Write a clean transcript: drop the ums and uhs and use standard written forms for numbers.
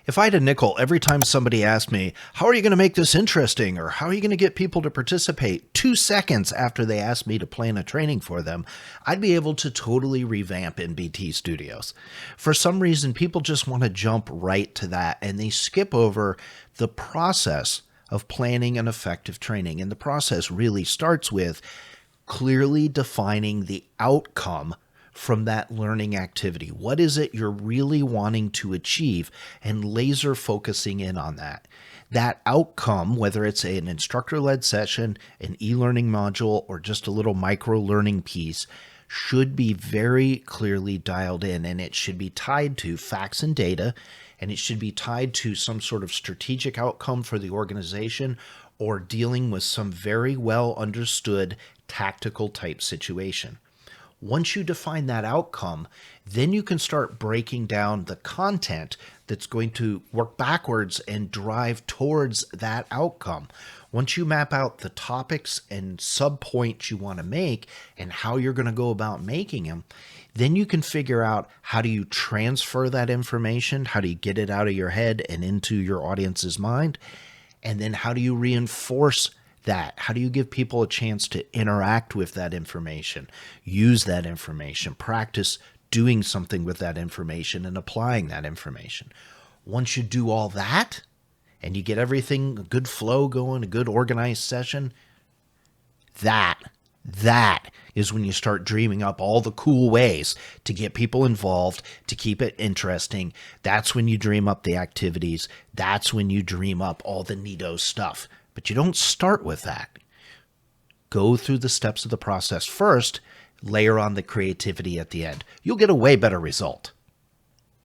If I had a nickel every time somebody asked me, how are you going to make this interesting? Or how are you going to get people to participate 2 seconds after they asked me to plan a training for them, I'd be able to totally revamp NBT Studios. For some reason, people just want to jump right to that and they skip over the process of planning an effective training. And the process really starts with clearly defining the outcome from that learning activity. What is it you're really wanting to achieve, and laser focusing in on that. That outcome, whether it's an instructor-led session, an e-learning module, or just a little micro-learning piece, should be very clearly dialed in, and it should be tied to facts and data, and it should be tied to some sort of strategic outcome for the organization or dealing with some very well understood tactical type situation. Once you define that outcome, then you can start breaking down the content that's going to work backwards and drive towards that outcome. Once you map out the topics and subpoints you want to make and how you're going to go about making them, then you can figure out how do you transfer that information, how do you get it out of your head and into your audience's mind, and then how do you reinforce that? How do you give people a chance to interact with that information, use that information, practice doing something with that information and applying that information? Once you do all that and you get everything, a good flow going, a good organized session, that is when you start dreaming up all the cool ways to get people involved, to keep it interesting. That's when you dream up the activities. That's when you dream up all the neato stuff. But you don't start with that. Go through the steps of the process first, layer on the creativity at the end. You'll get a way better result.